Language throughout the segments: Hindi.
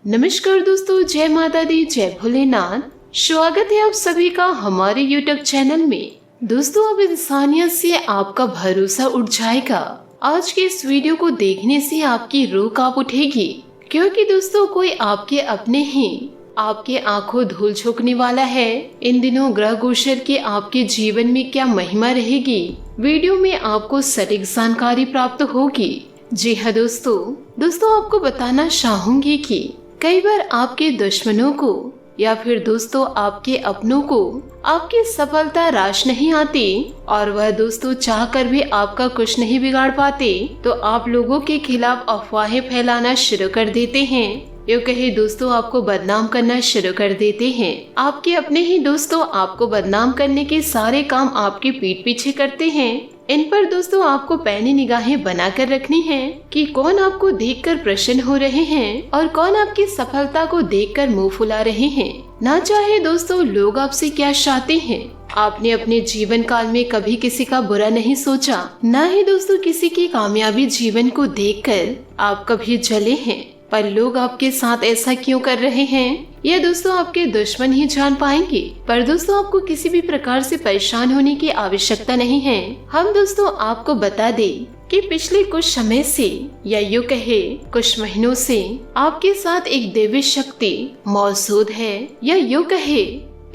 नमस्कार दोस्तों, जय माता दी, जय भोलेनाथ। स्वागत है आप सभी का हमारे YouTube चैनल में। दोस्तों, अब इंसानियत से आपका भरोसा उठ जाएगा। आज के इस वीडियो को देखने से आपकी रूह कांप उठेगी, क्योंकि दोस्तों कोई आपके अपने ही आपके आंखों धूल झोंकने वाला है। इन दिनों ग्रह गोचर के आपके जीवन में क्या महिमा रहेगी, वीडियो में आपको सटीक जानकारी प्राप्त होगी। जी हाँ दोस्तों आपको बताना चाहूंगी कि कई बार आपके दुश्मनों को या फिर दोस्तों आपके अपनों को आपकी सफलता रास नहीं आती और वह दोस्तों चाहकर भी आपका कुछ नहीं बिगाड़ पाते, तो आप लोगों के खिलाफ अफवाहें फैलाना शुरू कर देते हैं। यूँ कहे दोस्तों आपको बदनाम करना शुरू कर देते हैं। आपके अपने ही दोस्तों आपको बदनाम करने के सारे काम आपकी पीठ पीछे करते हैं। इन पर दोस्तों आपको पैनी निगाहें बनाकर रखनी है कि कौन आपको देखकर प्रसन्न हो रहे हैं और कौन आपकी सफलता को देखकर मुंह फुला रहे हैं। ना चाहे दोस्तों लोग आपसे क्या चाहते हैं, आपने अपने जीवन काल में कभी किसी का बुरा नहीं सोचा, ना ही दोस्तों किसी की कामयाबी जीवन को देखकर आप कभी जले हैं। पर लोग आपके साथ ऐसा क्यों कर रहे हैं, यह दोस्तों आपके दुश्मन ही जान पाएंगे। पर दोस्तों आपको किसी भी प्रकार से परेशान होने की आवश्यकता नहीं है। हम दोस्तों आपको बता दें कि पिछले कुछ समय से या यूँ कहे कुछ महीनों से आपके साथ एक दिव्य शक्ति मौजूद है, या यूँ कहे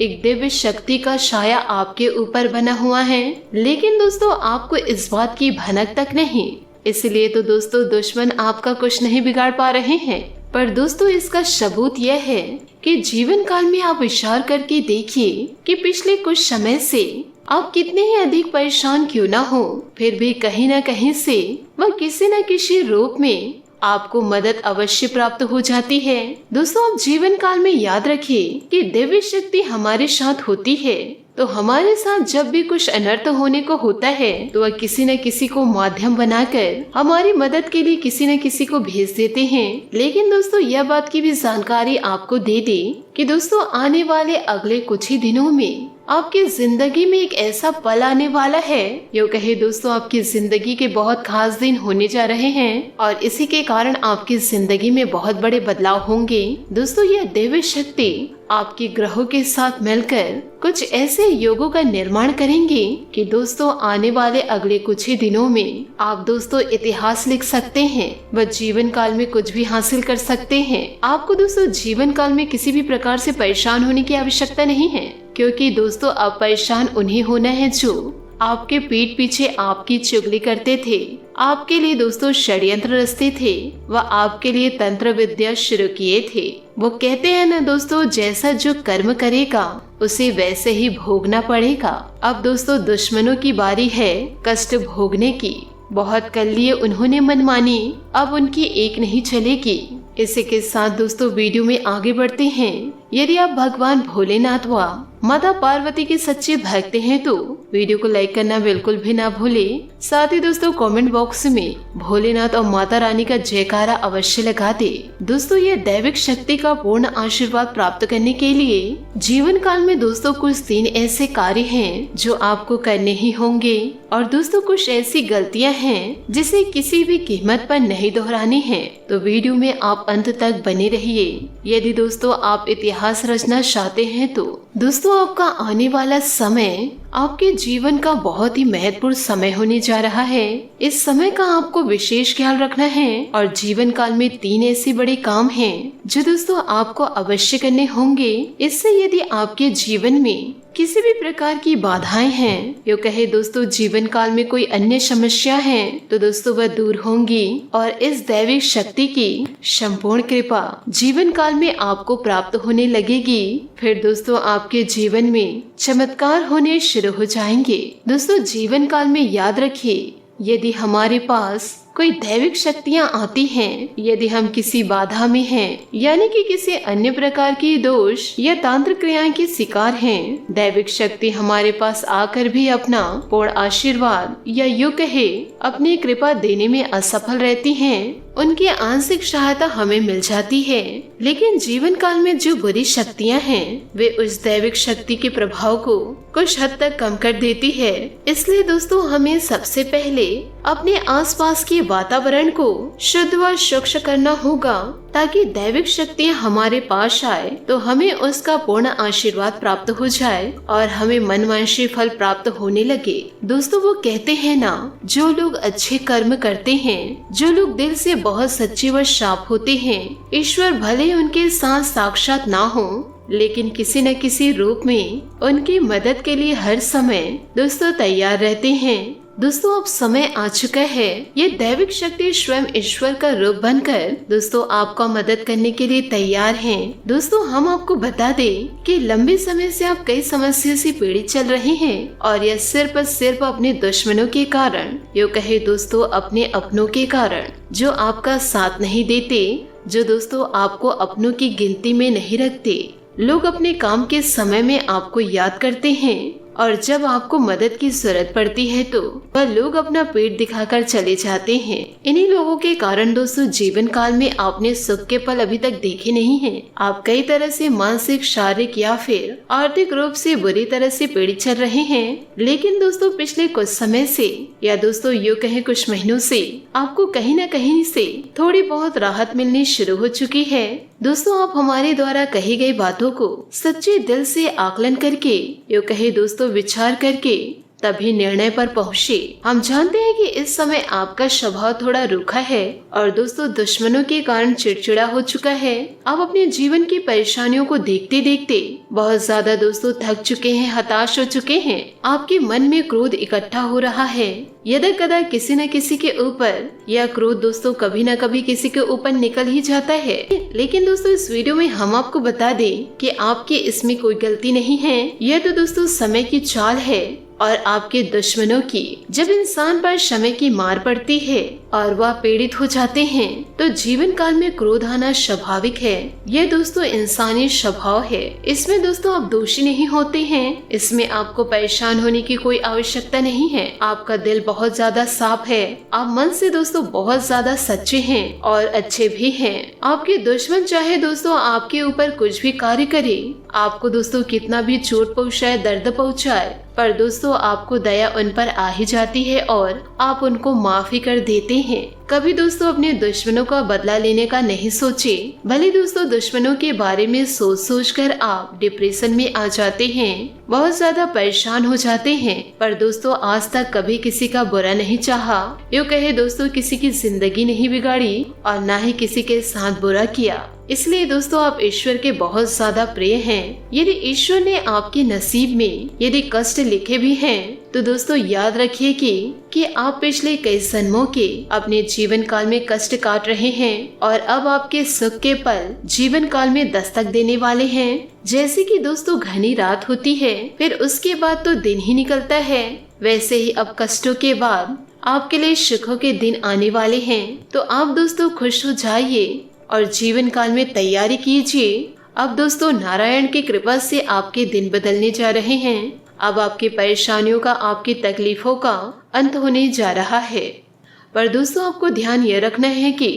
एक दिव्य शक्ति का साया आपके ऊपर बना हुआ है। लेकिन दोस्तों आपको इस बात की भनक तक नहीं, इसलिए तो दोस्तों दुश्मन आपका कुछ नहीं बिगाड़ पा रहे हैं। पर दोस्तों इसका सबूत यह है कि जीवन काल में आप विचार करके देखिए कि पिछले कुछ समय से आप कितने ही अधिक परेशान क्यों ना हो, फिर भी कहीं ना कहीं से वह किसी न किसी रूप में आपको मदद अवश्य प्राप्त हो जाती है। दोस्तों आप जीवन काल में याद रखिए कि दिव्य शक्ति हमारे साथ होती है, तो हमारे साथ जब भी कुछ अनर्थ होने को होता है तो वह किसी न किसी को माध्यम बनाकर हमारी मदद के लिए किसी न किसी को भेज देते हैं। लेकिन दोस्तों यह बात की भी जानकारी आपको दे दे कि दोस्तों आने वाले अगले कुछ ही दिनों में आपकी जिंदगी में एक ऐसा पल आने वाला है, यूँ कहे दोस्तों आपकी जिंदगी के बहुत खास दिन होने जा रहे हैं और इसी के कारण आपकी जिंदगी में बहुत बड़े बदलाव होंगे। दोस्तों यह दिव्य शक्ति आपके ग्रहों के साथ मिलकर कुछ ऐसे योगों का निर्माण करेंगे कि दोस्तों आने वाले अगले कुछ ही दिनों में आप दोस्तों इतिहास लिख सकते हैं। वह जीवन काल में कुछ भी हासिल कर सकते हैं। आपको दोस्तों जीवन काल में किसी भी प्रकार से परेशान होने की आवश्यकता नहीं है, क्योंकि दोस्तों अब परेशान उन्हें होना है जो आपके पीठ पीछे आपकी चुगली करते थे, आपके लिए दोस्तों षड्यंत्र रचते थे, वह आपके लिए तंत्र विद्या शुरू किए थे। वो कहते हैं ना दोस्तों, जैसा जो कर्म करेगा उसे वैसे ही भोगना पड़ेगा। अब दोस्तों दुश्मनों की बारी है कष्ट भोगने की। बहुत कर लिए उन्होंने मनमानी, अब उनकी एक नहीं चलेगी। इसी के साथ दोस्तों वीडियो में आगे बढ़ते हैं। यदि आप भगवान भोलेनाथ व माता पार्वती के सच्चे भक्त हैं तो वीडियो को लाइक करना बिल्कुल भी ना भूलें। साथ ही दोस्तों कमेंट बॉक्स में भोलेनाथ और माता रानी का जयकारा अवश्य लगा दे। दोस्तों ये दैविक शक्ति का पूर्ण आशीर्वाद प्राप्त करने के लिए जीवन काल में दोस्तों कुछ 3 ऐसे कार्य हैं जो आपको करने ही होंगे, और दोस्तों कुछ ऐसी गलतियां हैं जिसे किसी भी कीमत पर नहीं दोहरानी है। तो वीडियो में आप अंत तक बने रहिए। यदि दोस्तों आप इतिहास रचना चाहते हैं तो दोस्तों आपका आने वाला समय आपके जीवन का बहुत ही महत्वपूर्ण समय होने जा रहा है। इस समय का आपको विशेष ख्याल रखना है और जीवन काल में 3 ऐसे बड़े काम हैं जो दोस्तों आपको अवश्य करने होंगे। इससे यदि आपके जीवन में किसी भी प्रकार की बाधाएं हैं, यूँ कहे दोस्तों जीवन काल में कोई अन्य समस्या है, तो दोस्तों वह दूर होंगी और इस दैविक शक्ति की संपूर्ण कृपा जीवन काल में आपको प्राप्त होने लगेगी। फिर दोस्तों आपके जीवन में चमत्कार होने शुरू हो जाएंगे। दोस्तों जीवन काल में याद रखिए, यदि हमारे पास कोई दैविक शक्तियाँ आती हैं, यदि हम किसी बाधा में हैं, यानी कि किसी अन्य प्रकार की दोष या तांत्र क्रियाएं के शिकार हैं, दैविक शक्ति हमारे पास आकर भी अपना पूर्ण आशीर्वाद या यूँ कहे अपनी कृपा देने में असफल रहती हैं, उनकी आंशिक सहायता हमें मिल जाती है। लेकिन जीवन काल में जो बुरी शक्तियाँ हैं वे उस दैविक शक्ति के प्रभाव को कुछ हद तक कम कर देती है। इसलिए दोस्तों हमें सबसे पहले अपने आसपास के वातावरण को शुद्ध व स्वच्छ करना होगा, ताकि दैविक शक्तियाँ हमारे पास आए तो हमें उसका पूर्ण आशीर्वाद प्राप्त हो जाए और हमें मनवांछित फल प्राप्त होने लगे। दोस्तों वो कहते हैं ना, जो लोग अच्छे कर्म करते हैं, जो लोग दिल से बहुत सच्चे व साफ होते हैं, ईश्वर भले उनके साथ साक्षात ना हो, लेकिन किसी न किसी रूप में उनकी मदद के लिए हर समय दोस्तों तैयार रहते हैं। दोस्तों अब समय आ चुका है, ये दैविक शक्ति स्वयं ईश्वर का रूप बनकर दोस्तों आपका मदद करने के लिए तैयार हैं। दोस्तों हम आपको बता दें कि लंबे समय से आप कई समस्या से पीड़ित चल रहे हैं, और यह सिर्फ अपने दुश्मनों के कारण, यो कहे दोस्तों अपने अपनों के कारण, जो आपका साथ नहीं देते, जो दोस्तों आपको अपनों की गिनती में नहीं रखते। लोग अपने काम के समय में आपको याद करते हैं, और जब आपको मदद की जरूरत पड़ती है तो वह लोग अपना पेट दिखाकर चले जाते हैं। इन्हीं लोगों के कारण दोस्तों जीवन काल में आपने सुख के पल अभी तक देखे नहीं हैं। आप कई तरह से मानसिक, शारीरिक या फिर आर्थिक रूप से बुरी तरह से पीड़ित चल रहे हैं। लेकिन दोस्तों पिछले कुछ समय से, या दोस्तों यूँ कहें कुछ महीनों से, आपको कहीं न कहीं से थोड़ी बहुत राहत मिलनी शुरू हो चुकी है। दोस्तों आप हमारे द्वारा कही गई बातों को सच्चे दिल से आकलन करके, यो कहे दोस्तों विचार करके तभी निर्णय पर पहुँचे। हम जानते हैं कि इस समय आपका स्वभाव थोड़ा रूखा है और दोस्तों दुश्मनों के कारण चिड़चिड़ा हो चुका है। आप अपने जीवन की परेशानियों को देखते देखते बहुत ज्यादा दोस्तों थक चुके हैं, हताश हो चुके हैं। आपके मन में क्रोध इकट्ठा हो रहा है, यदा कदा किसी न किसी के ऊपर। यह क्रोध दोस्तों कभी न कभी किसी के ऊपर निकल ही जाता है। लेकिन दोस्तों इस वीडियो में हम आपको बता दें कि आपकी इसमें कोई गलती नहीं है। यह तो दोस्तों समय की चाल है और आपके दुश्मनों की। जब इंसान पर समय की मार पड़ती है और वह पीड़ित हो जाते हैं तो जीवन काल में क्रोध आना स्वाभाविक है। यह दोस्तों इंसानी स्वभाव है, इसमें दोस्तों आप दोषी नहीं होते हैं। इसमें आपको परेशान होने की कोई आवश्यकता नहीं है। आपका दिल बहुत ज्यादा साफ है, आप मन से दोस्तों बहुत ज्यादा सच्चे हैं और अच्छे भी हैं। आपके दुश्मन चाहे दोस्तों आपके ऊपर कुछ भी कार्य करे, आपको दोस्तों कितना भी चोट पहुँचाए, दर्द पहुँचाए, पर दोस्तों आपको दया उन पर आ ही जाती है और आप उनको माफी कर देते हैं। कभी दोस्तों अपने दुश्मनों का बदला लेने का नहीं सोचे। भले दोस्तों दुश्मनों के बारे में सोच कर आप डिप्रेशन में आ जाते हैं, बहुत ज्यादा परेशान हो जाते हैं, पर दोस्तों आज तक कभी किसी का बुरा नहीं चाहा, यूँ कहे दोस्तों किसी की जिंदगी नहीं बिगाड़ी और ना ही किसी के साथ बुरा किया। इसलिए दोस्तों आप ईश्वर के बहुत ज्यादा प्रिय हैं। यदि ईश्वर ने आपके नसीब में यदि कष्ट लिखे भी हैं तो दोस्तों याद रखिए कि आप पिछले कई जन्मों के अपने जीवन काल में कष्ट काट रहे हैं और अब आपके सुख के पल जीवन काल में दस्तक देने वाले हैं। जैसे कि दोस्तों घनी रात होती है, फिर उसके बाद तो दिन ही निकलता है, वैसे ही अब कष्टों के बाद आपके लिए सुखों के दिन आने वाले हैं। तो आप दोस्तों खुश हो जाइए और जीवन काल में तैयारी कीजिए। अब दोस्तों नारायण की कृपा से आपके दिन बदलने जा रहे हैं। अब आपकी परेशानियों का, आपकी तकलीफों का अंत होने जा रहा है। पर दोस्तों आपको ध्यान यह रखना है कि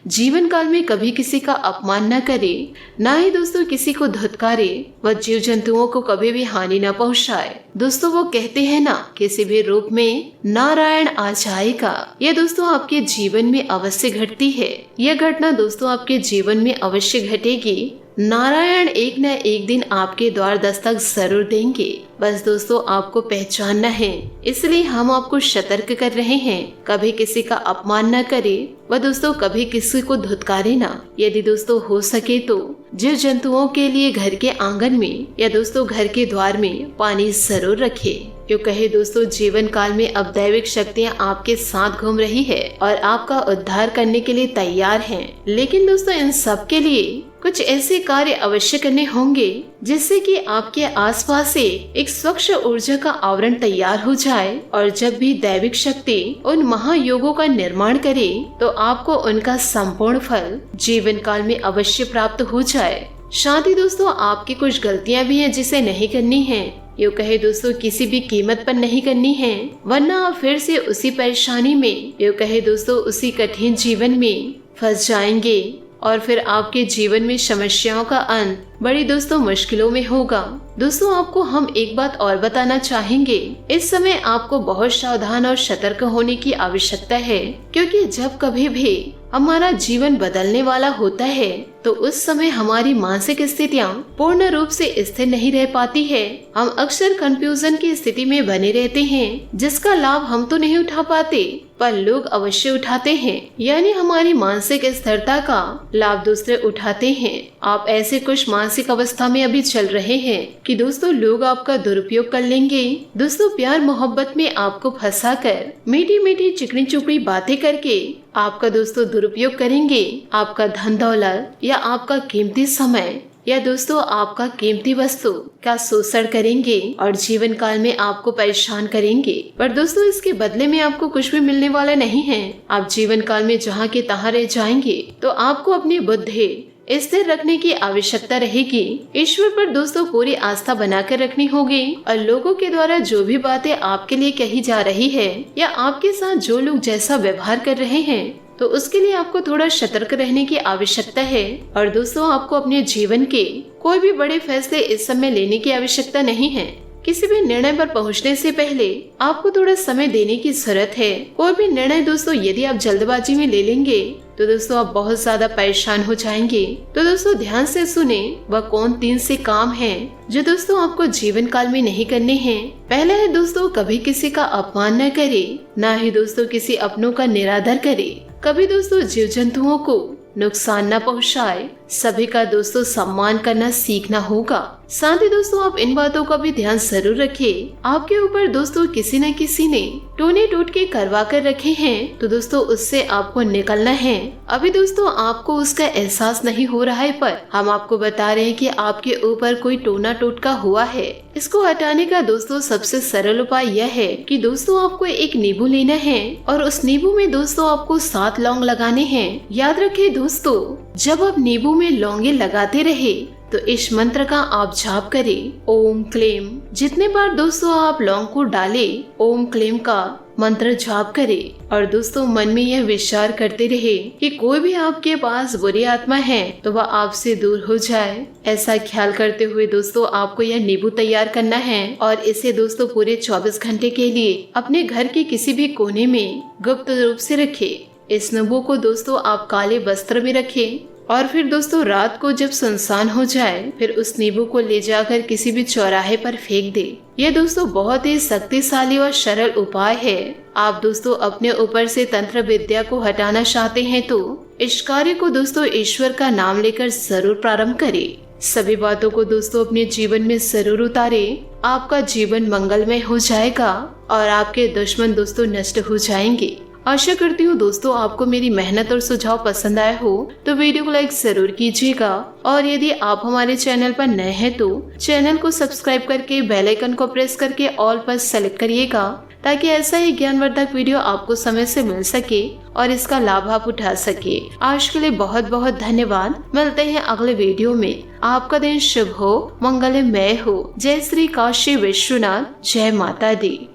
जीवन काल में कभी किसी का अपमान न करे, ना ही दोस्तों किसी को धुतकारे व जीव जंतुओं को कभी भी हानि न पहुंचाए। दोस्तों वो कहते हैं ना, किसी भी रूप में नारायण आ जाएगा। यह दोस्तों आपके जीवन में अवश्य घटती है। यह घटना दोस्तों आपके जीवन में अवश्य घटेगी। नारायण एक न एक दिन आपके द्वार दस्तक जरूर देंगे। बस दोस्तों आपको पहचानना है, इसलिए हम आपको सतर्क कर रहे हैं। कभी किसी का अपमान न करे व दोस्तों कभी किसी को धुतकारे ना। यदि दोस्तों हो सके तो जीव जंतुओं के लिए घर के आंगन में या दोस्तों घर के द्वार में पानी जरूर रखे। क्यों कहे दोस्तों जीवन काल में अब दैविक शक्तियाँ आपके साथ घूम रही है और आपका उद्धार करने के लिए तैयार हैं। लेकिन दोस्तों इन सब के लिए कुछ ऐसे कार्य अवश्य करने होंगे जिससे कि आपके आसपास से एक स्वच्छ ऊर्जा का आवरण तैयार हो जाए, और जब भी दैविक शक्ति उन महायोगों का निर्माण करे तो आपको उनका संपूर्ण फल जीवन काल में अवश्य प्राप्त हो जाए। शादी दोस्तों आपकी कुछ गलतियां भी हैं जिसे नहीं करनी है, यूँ कहे दोस्तों किसी भी कीमत पर नहीं करनी है, वरना आप फिर से उसी परेशानी में, यूँ कहे दोस्तों उसी कठिन जीवन में फंस जाएंगे और फिर आपके जीवन में समस्याओं का अंत बड़ी दोस्तों मुश्किलों में होगा। दोस्तों आपको हम एक बात और बताना चाहेंगे, इस समय आपको बहुत सावधान और सतर्क होने की आवश्यकता है, क्योंकि जब कभी भी हमारा जीवन बदलने वाला होता है तो उस समय हमारी मानसिक स्थितियाँ पूर्ण रूप से स्थिर नहीं रह पाती है। हम अक्सर कंफ्यूजन की स्थिति में बने रहते हैं, जिसका लाभ हम तो नहीं उठा पाते पर लोग अवश्य उठाते हैं, यानी हमारी मानसिक स्थिरता का लाभ दूसरे उठाते हैं। आप ऐसे कुछ मानसिक अवस्था में अभी चल रहे हैं कि दोस्तों लोग आपका दुरुपयोग कर लेंगे। दोस्तों प्यार मोहब्बत में आपको फंसाकर मीठी मीठी चिकनी चुपड़ी बातें करके आपका दोस्तों दुरुपयोग करेंगे। आपका धन दौलत या आपका कीमती समय या दोस्तों आपका कीमती वस्तु का शोषण करेंगे और जीवन काल में आपको परेशान करेंगे। पर दोस्तों इसके बदले में आपको कुछ भी मिलने वाला नहीं है। आप जीवन काल में जहाँ के तहाँ रह जाएंगे। तो आपको अपनी बुद्धि स्थिर रखने की आवश्यकता रहेगी। ईश्वर पर दोस्तों पूरी आस्था बनाकर रखनी होगी और लोगों के द्वारा जो भी बातें आपके लिए कही जा रही है या आपके साथ जो लोग जैसा व्यवहार कर रहे हैं तो उसके लिए आपको थोड़ा सतर्क रहने की आवश्यकता है। और दोस्तों आपको अपने जीवन के कोई भी बड़े फैसले इस समय लेने की आवश्यकता नहीं है। किसी भी निर्णय पर पहुंचने से पहले आपको थोड़ा समय देने की जरूरत है। कोई भी निर्णय दोस्तों यदि आप जल्दबाजी में ले लेंगे तो दोस्तों आप बहुत ज्यादा परेशान हो जाएंगे। तो दोस्तों ध्यान से सुने, वह कौन 3 से काम हैं जो दोस्तों आपको जीवन काल में नहीं करने हैं। पहला है दोस्तों, कभी किसी का अपमान न करे, न ही दोस्तों किसी अपनों का निरादर करे, कभी दोस्तों जीव जंतुओं को नुकसान न पहुंचाए, सभी का दोस्तों सम्मान करना सीखना होगा। साथ ही दोस्तों आप इन बातों का भी ध्यान जरूर रखें। आपके ऊपर दोस्तों किसी न किसी ने टोने टोटके करवा कर रखे हैं तो दोस्तों उससे आपको निकलना है। अभी दोस्तों आपको उसका एहसास नहीं हो रहा है, पर हम आपको बता रहे हैं कि आपके ऊपर कोई टोना टोटका हुआ है। इसको हटाने का दोस्तों सबसे सरल उपाय यह है कि दोस्तों आपको एक नींबू लेना है और उस नींबू में दोस्तों आपको 7 लौंग लगाने हैं। याद रखें दोस्तों, जब आप नींबू में लौंगे लगाते रहे तो इस मंत्र का आप जाप करें, ओम क्लेम। जितने बार दोस्तों आप लौंग को डाले, ओम क्लेम का मंत्र जाप करें और दोस्तों मन में यह विचार करते रहे कि कोई भी आपके पास बुरी आत्मा है तो वह आपसे दूर हो जाए। ऐसा ख्याल करते हुए दोस्तों आपको यह नींबू तैयार करना है और इसे दोस्तों पूरे 24 घंटे के लिए अपने घर के किसी भी कोने में गुप्त रूप से रखें। इस नींबू को दोस्तों आप काले वस्त्र में रखें और फिर दोस्तों रात को जब सुनसान हो जाए फिर उस नींबू को ले जाकर किसी भी चौराहे पर फेंक दे। यह दोस्तों बहुत ही शक्तिशाली और सरल उपाय है। आप दोस्तों अपने ऊपर से तंत्र विद्या को हटाना चाहते हैं तो इस कार्य को दोस्तों ईश्वर का नाम लेकर जरूर प्रारंभ करें। सभी बातों को दोस्तों अपने जीवन में जरूर उतारे। आपका जीवन मंगलमय हो जाएगा और आपके दुश्मन दोस्तों नष्ट हो जाएंगे। आशा करती हूँ दोस्तों आपको मेरी मेहनत और सुझाव पसंद आए हो तो वीडियो को लाइक जरूर कीजिएगा और यदि आप हमारे चैनल पर नए हैं तो चैनल को सब्सक्राइब करके बेल आइकन को प्रेस करके ऑल पर सेलेक्ट करिएगा ताकि ऐसा ही ज्ञानवर्धक वीडियो आपको समय से मिल सके और इसका लाभ आप उठा सके। आज के लिए बहुत बहुत धन्यवाद। मिलते हैं अगले वीडियो में। आपका दिन शुभ हो, मंगलमय हो। जय श्री काशी विश्वनाथ, जय माता दी।